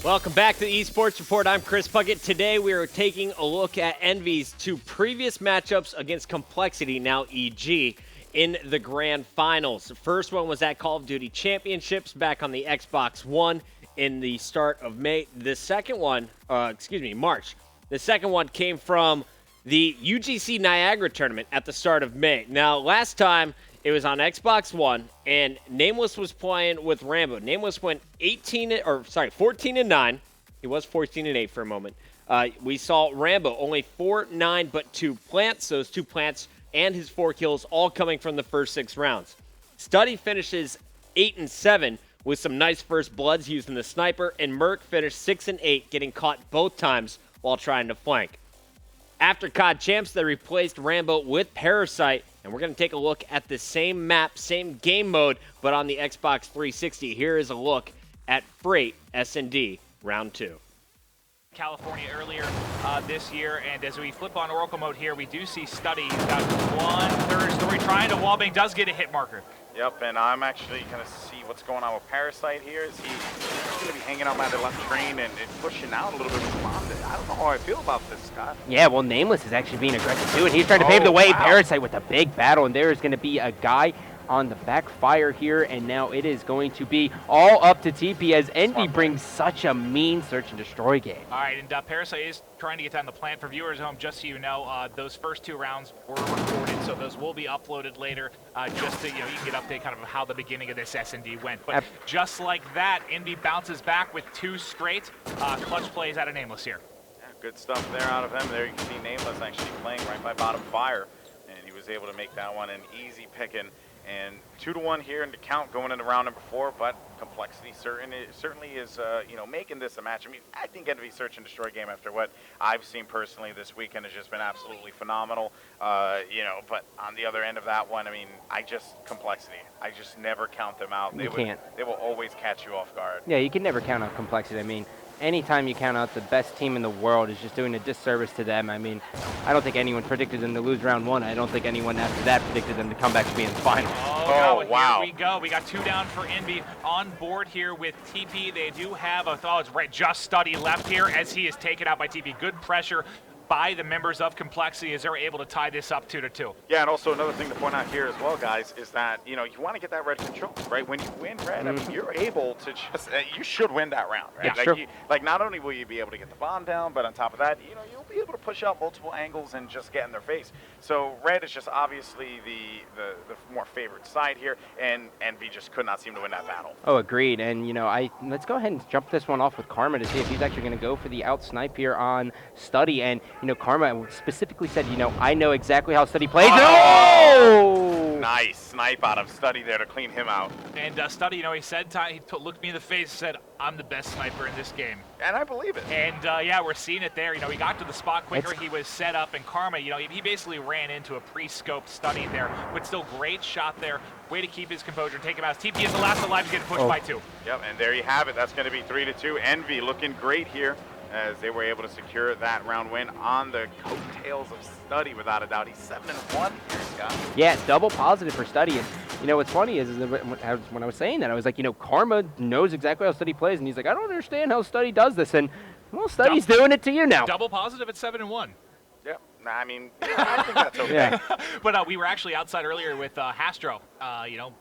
Welcome back to the eSports Report. I'm Chris Puckett. Today we are taking a look at Envy's two previous matchups against Complexity, now EG, in the Grand Finals. The first one was at Call of Duty Championships back on the Xbox One in the start of May. The second one, March. The second one came from the UGC Niagara tournament at the start of May. Now, last time it was on Xbox One, and Nameless was playing with Rambo. Nameless went 14-9. He was 14-8 for a moment. We saw Rambo only 4-9, but 2 plants. Those 2 plants and his 4 kills all coming from the first 6 rounds. Study finishes 8-7 with some nice first bloods using the sniper, and Merc finished 6-8, getting caught both times while trying to flank. After COD Champs, they replaced Rambo with Parasite, and we're going to take a look at the same map, same game mode, but on the Xbox 360. Here is a look at Freight S&D Round 2. California earlier this year, and as we flip on Oracle mode here, we do see Study got 1/3 story trying to wallbang, does get a hit marker. Yep, and I'm actually going to see what's going on with Parasite here. Is he's going to be hanging out by the left train and pushing out a little bit with Bomb. I don't know how I feel about this, Scott. Yeah, well, Nameless is actually being aggressive too, and he's trying to pave the way. Wow. Parasite with a big battle, and there is going to be a guy on the backfire here, and now it is going to be all up to TP as Envy brings such a mean search and destroy game. All right, and Parasite is trying to get down the plant. For viewers at home, just so you know, those first 2 rounds were recorded, so those will be uploaded later, just so you can get update kind of how the beginning of this S&D went. But just like that, Envy bounces back with 2 straight clutch plays out of Nameless here. Yeah, good stuff there out of him. There you can see Nameless actually playing right by bottom fire, and he was able to make that one an easy picking. And 2-1 here in the count going into round number 4, but Complexity certainly is, making this a match. I mean, I think Envy's search and destroy game after what I've seen personally this weekend has just been absolutely phenomenal. But on the other end of that one, I mean, Complexity. I just never count them out. They will always catch you off guard. Yeah, you can never count out Complexity. I mean, anytime you count out the best team in the world is just doing a disservice to them. I mean, I don't think anyone predicted them to lose round 1. I don't think anyone after that predicted them to come back to be in the final. Oh, wow. Here we go. We got 2 down for Envy on board here with TP. They do have just Study left here as he is taken out by TP. Good pressure by the members of Complexity as they're able to tie this up 2-2. Yeah, and also another thing to point out here as well, guys, is that, you want to get that red control, right? When you win red, I mean, you're able to just, you should win that round, right? Yeah, sure. Not only will you be able to get the bomb down, but on top of that, you'll be able to push out multiple angles and just get in their face. So red is just obviously the more favored side here, and Envy just could not seem to win that battle. Oh, agreed. And, let's go ahead and jump this one off with Karma to see if he's actually going to go for the out snipe here on Study. And, Karma specifically said, I know exactly how Study plays. Oh! Nice snipe out of Study there to clean him out. And Study, he said, he looked me in the face and said, I'm the best sniper in this game. And I believe it. And, we're seeing it there. He got to the spot quicker. He was set up, and Karma, he basically ran into a pre-scoped Study there, but still great shot there. Way to keep his composure, take him out. TP is the last alive to get pushed by 2. Yep, and there you have it. That's going to be 3-2. Envy looking great here, as they were able to secure that round win on the coattails of Study, without a doubt. He's 7-1 here, Scott. Yeah, double positive for Study. And, what's funny is that when I was saying that, I was like, Karma knows exactly how Study plays, and he's like, I don't understand how Study does this, and, well, Study's doing it to you now. Double positive at 7-1. Yep. I mean, I think that's okay. Yeah. But we were actually outside earlier with Hastro,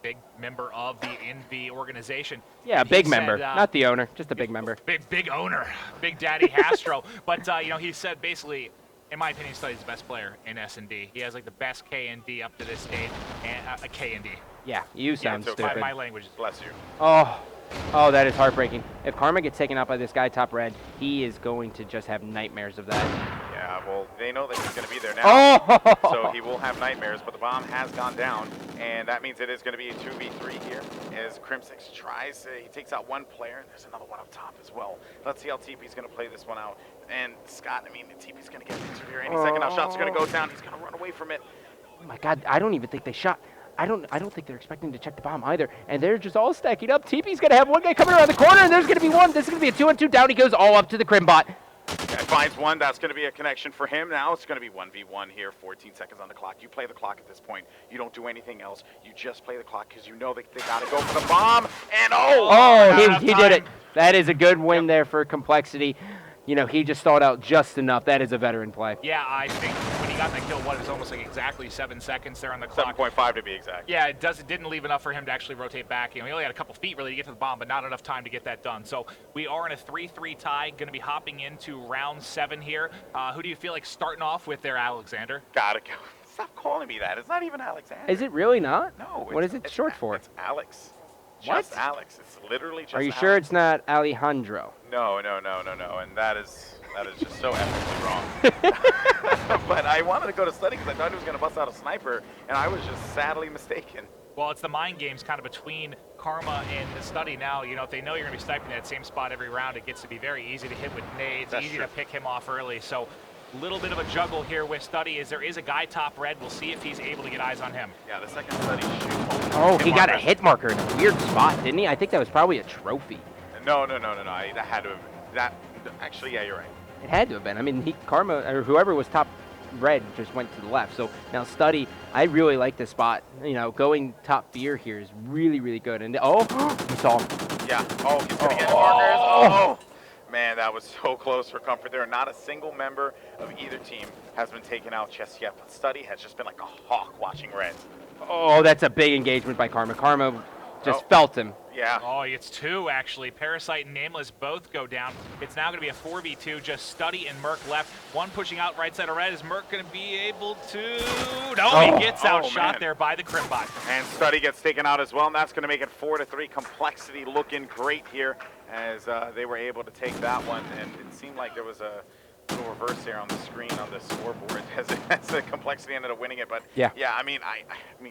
big member of the Envy organization. Yeah, a big member, not the owner, just a big member. Big owner, Big Daddy Hastro. But, he said basically, in my opinion, Study's the best player in S&D. He has, the best K&D up to this date, and a K&D. Yeah, you sound stupid. My language. Bless you. Oh, that is heartbreaking. If Karma gets taken out by this guy top red, he is going to just have nightmares of that. Yeah, well, they know that he's going to be there now, so he will have nightmares, but the bomb has gone down, and that means it is going to be a 2v3 here, as Crimsix tries, he takes out one player, and there's another one up top as well. Let's see how TP's going to play this one out, and Scott, TP's going to get into here any second. Now shots are going to go down, he's going to run away from it. Oh my God, I don't even think they shot. I don't think they're expecting to check the bomb either, and they're just all stacking up. TP's going to have one guy coming around the corner, and there's going to be one. This is going to be a 2-on-2 down. He goes all up to the Crimbot. Okay, finds one. That's going to be a connection for him. Now it's going to be 1v1 here. 14 seconds on the clock. You play the clock at this point. You don't do anything else. You just play the clock because you know they got to go for the bomb. And He did it. That is a good win there for Complexity. You know, he just stalled out just enough. That is a veteran play. Yeah, I think when he got that kill, it was almost like exactly 7 seconds there on the clock. 7.5 to be exact. Yeah, it didn't leave enough for him to actually rotate back. You know, he only had a couple feet really to get to the bomb, but not enough time to get that done. So we are in a 3-3 tie. Going to be hopping into round 7 here. Who do you feel like starting off with there, Alexander? Gotta go. Stop calling me that. It's not even Alexander. Is it really not? No. What is it short for? It's Alex. What? Just Alex. It's literally just Are you Alex. sure it's not Alejandro? No. And that is just so ethically wrong. But I wanted to go to study because I thought he was going to bust out a sniper, and I was just sadly mistaken. Well, it's the mind games kind of between Karma and the study now. You know, if they know you're going to be sniping that same spot every round, it gets to be very easy to hit with nades, That's easy true. to pick him off early. So a little bit of a juggle here with study as there is a guy top red. We'll see if he's able to get eyes on him. Yeah, the second study shoots. Oh, he got a hit marker in a weird spot, didn't he? I think that was probably a trophy. No. That had to have. Actually, yeah, you're right. It had to have been. I mean, Karma, or whoever was top red just went to the left. So now Study, I really like this spot. You know, going top beer here is really, really good. And you saw him. Yeah. Oh, he's going to get markers. Oh. Man, that was so close for comfort there. Not a single member of either team has been taken out just yet. But Study has just been like a hawk watching red. Oh, that's a big engagement by Karma. Karma just felt him. Yeah. Oh, it's 2 actually. Parasite and Nameless both go down. It's now going to be a 4v2. Just Study and Merc left. One pushing out right side of red. Is Merc going to be able to? No, he gets outshot there by the Crimbot. And Study gets taken out as well, and that's going to make it 4-3. Complexity looking great here as they were able to take that one. And it seemed like there was a little reverse there on the screen on the scoreboard as the Complexity ended up winning it. But yeah, I mean,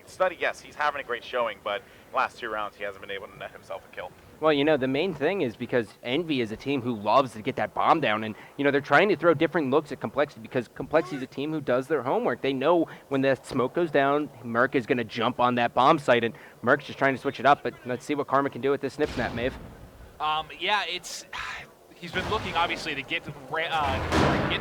Study, yes, he's having a great showing, but last 2 rounds he hasn't been able to net himself a kill. Well, you know, the main thing is because Envy is a team who loves to get that bomb down, and, you know, they're trying to throw different looks at Complexity because Complexity is a team who does their homework. They know when the smoke goes down, Merc is going to jump on that bomb site, and Merc's just trying to switch it up, but let's see what Karma can do with this snip snap, Maeve. Yeah, he's been looking, obviously, to get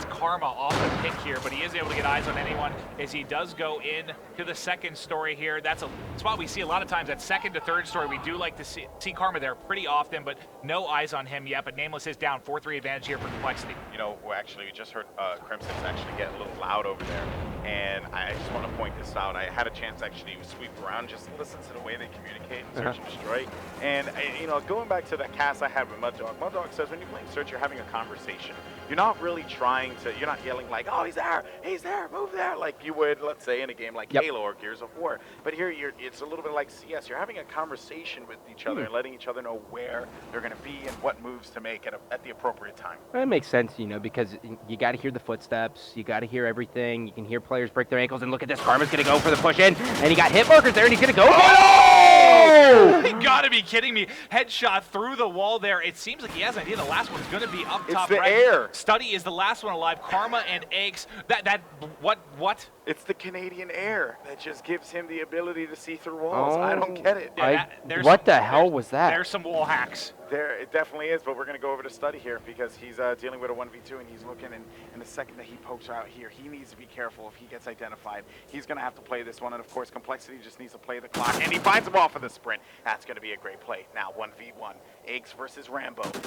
Karma off the pick here, but he is able to get eyes on anyone as he does go in to the second story here. That's a spot we see a lot of times. That second to third story, we do like to see Karma there pretty often, but no eyes on him yet. But Nameless is down. 4-3 advantage here for Complexity. You know, actually, we just heard Crimson's actually get a little loud over there, and I just want to point this out. I had a chance actually to sweep around, just listen to the way they communicate and search and destroy. And, you know, going back to that cast I had with Mud Dog says when you're playing Search, you're having a conversation. You're not really you're not yelling like, oh, he's there, move there, like you would, let's say, in a game like Halo or Gears of War. But here, it's a little bit like CS. You're having a conversation with each other and letting each other know where they're going to be and what moves to make at the appropriate time. That makes sense, you know, because you got to hear the footsteps, you got to hear everything. You can hear players break their ankles, and look at this. Karma's going to go for the push in, and he got hit markers there, and he's going to go. Oh! You got to be kidding me. Headshot through the wall there. It seems like he has an idea the last one's going to be up top. It's the air. Study is the last one alive. Karma and Eggs. What? It's the Canadian air that just gives him the ability to see through walls. I don't get it. Yeah, what the hell was that? There's some wall hacks. It definitely is, but we're going to go over to Study here because he's dealing with a 1v2 and he's looking, and the second that he pokes out here, he needs to be careful if he gets identified. He's going to have to play this one, and of course, Complexity just needs to play the clock, and he finds him off of the sprint. That's going to be a great play. Now, 1v1, Eggs versus Rambo. Eggs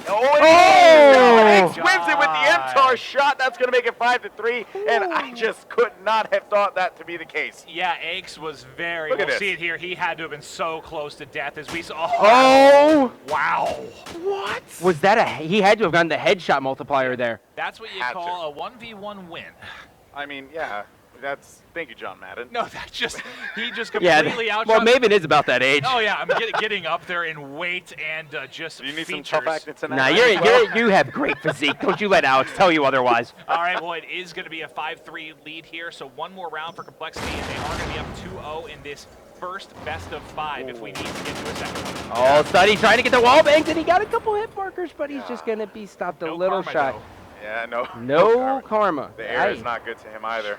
wins it with the MTAR shot. That's going to make it 5-3, and I just could not have thought that to be the case. Yeah, Eggs was very, Look at we'll this. see it here, he had to have been so close to death as we saw. Oh! Wow. What? Was that he had to have gotten the headshot multiplier there. That's what you call a 1v1 win. I mean, yeah, thank you, John Madden. No, he just completely outshot. Well, Maven is about that age. Oh yeah, I'm getting up there in weight and just You need features. some tough acting tonight. Nah, you have great physique. Don't you let Alex tell you otherwise. All right, well, it is going to be a 5-3 lead here, so one more round for Complexity, and they are going to be up 2-0 in this first best of 5 if we need to get to a second one. Oh, Study trying to get the wall bangs, and he got a couple hit markers, but he's just going to be stopped a No little karma, shy. though. Yeah, no. No karma. The air is Aye. not good to him either.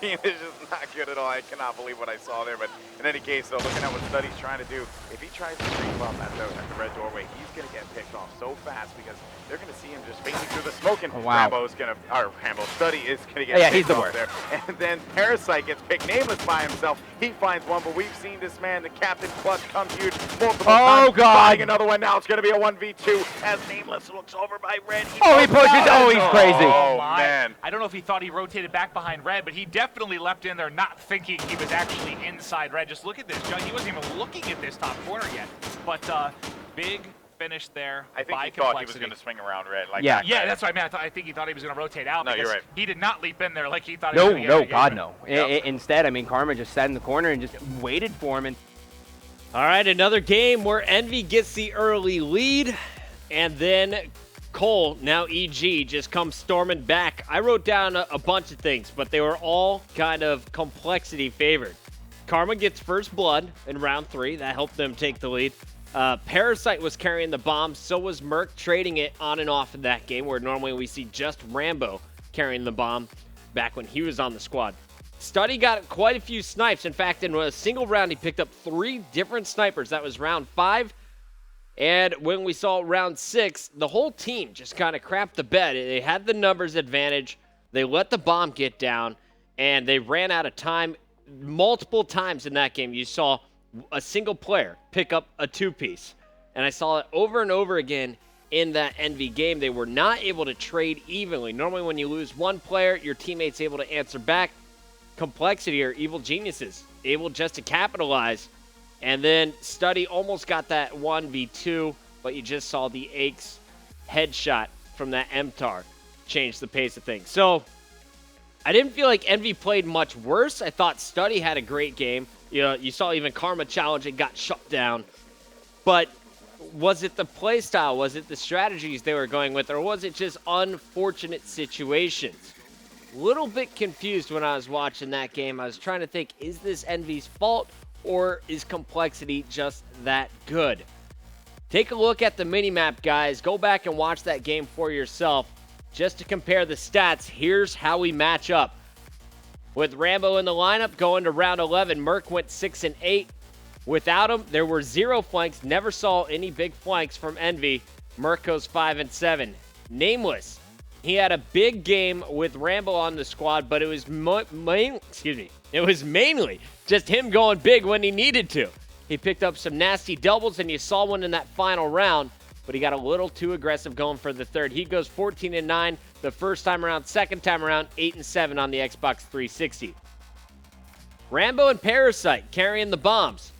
It's just not good at all. I cannot believe what I saw there. But in any case, though, looking at what Study's trying to do, if he tries to creep up at the red doorway, he's going to get picked off so fast because they're going to see him just facing through the smoke. And Rambo's going to, or Rambo, Study is going to get he's picked the off worst. there. And then Parasite gets picked nameless by himself. He finds one, but we've seen this man, the Captain Clutch, come huge multiple times. God. Finding another one now. It's going to be a 1v2 as Nameless looks over by Red. He goes pushes. down. Oh, he's crazy. Oh, my. man. I don't know if he thought he rotated back behind Red, but he definitely leapt in there not thinking he was actually inside Red. Just look at this, John. He wasn't even looking at this top corner yet. But big finish there. I think by he thought he was Complexity. going to swing around Red. Like Yeah. that. Yeah, that's what I meant. I think he thought he was going to rotate out. No, because you're right. He did not leap in there like he thought he was No, going to no, get God, engagement. no. Yep. Instead, I mean, Karma just sat in the corner and just waited for him. And All right, another game where Envy gets the early lead, and then Cole, now EG, just comes storming back. I wrote down a bunch of things, but they were all kind of Complexity favored. Karma gets first blood in round 3. That helped them take the lead. Parasite was carrying the bomb. So was Merc, trading it on and off in that game, where normally we see just Rambo carrying the bomb back when he was on the squad. Study got quite a few snipes. In fact, in a single round, he picked up 3 different snipers. That was round 5. And when we saw round 6, the whole team just kind of crapped the bed. They had the numbers advantage. They let the bomb get down, and they ran out of time. Multiple times in that game, you saw a single player pick up a 2-piece. And I saw it over and over again in that Envy game. They were not able to trade evenly. Normally, when you lose one player, your teammate's able to answer back. Complexity are evil geniuses, able just to capitalize. And then Study almost got that 1v2, but you just saw the Aches headshot from that MTAR change the pace of things. So I didn't feel like Envy played much worse. I thought Study had a great game. You know, you saw even Karma challenge and got shut down. But was it the play style? Was it the strategies they were going with? Or was it just unfortunate situations? Little bit confused when I was watching that game. I was trying to think, is this Envy's fault or is Complexity just that good? Take a look at the minimap, guys. Go back and watch that game for yourself. Just to compare the stats, here's how we match up. With Rambo in the lineup going to round 11, Merc went 6 and 8. Without him, there were 0 flanks. Never saw any big flanks from Envy. Merc goes 5 and 7. Nameless. He had a big game with Rambo on the squad, but it was it was mainly just him going big when he needed to. He picked up some nasty doubles, and you saw one in that final round, but he got a little too aggressive going for the third. He goes 14 and 9 the first time around. Second time around, 8 and 7 on the Xbox 360. Rambo and Parasite carrying the bombs.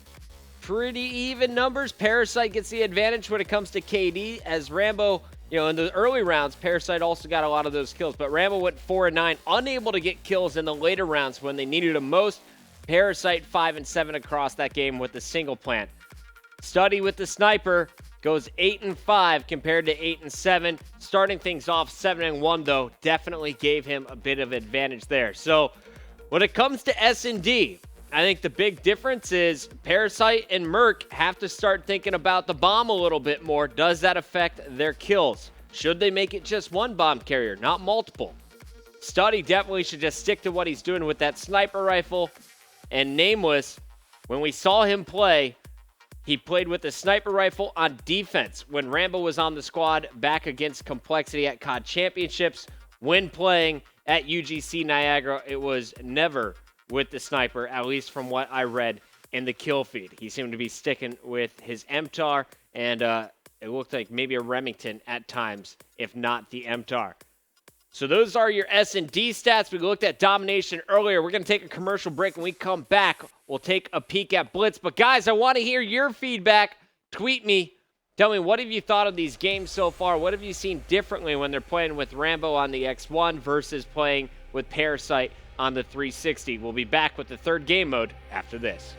Pretty even numbers. Parasite gets the advantage when it comes to KD, as Rambo, you know, in the early rounds, Parasite also got a lot of those kills, but Rambo went 4 and 9, unable to get kills in the later rounds when they needed him most. Parasite 5 and 7 across that game with the single plant. Study with the sniper goes 8 and 5 compared to 8 and 7. Starting things off 7 and 1 though, definitely gave him a bit of advantage there. So when it comes to S&D, I think the big difference is Parasite and Merc have to start thinking about the bomb a little bit more. Does that affect their kills? Should they make it just one bomb carrier, not multiple? Study definitely should just stick to what he's doing with that sniper rifle. And Nameless, when we saw him play, he played with the sniper rifle on defense when Rambo was on the squad back against Complexity at COD Championships. When playing at UGC Niagara, it was never with the sniper, at least from what I read in the kill feed. He seemed to be sticking with his MTAR, and it looked like maybe a Remington at times, if not the MTAR. So those are your S&D stats. We looked at domination earlier. We're going to take a commercial break. When we come back, we'll take a peek at Blitz. But guys, I want to hear your feedback. Tweet me. Tell me, what have you thought of these games so far? What have you seen differently when they're playing with Rambo on the X1 versus playing with Parasite on the 360? We'll be back with the third game mode after this.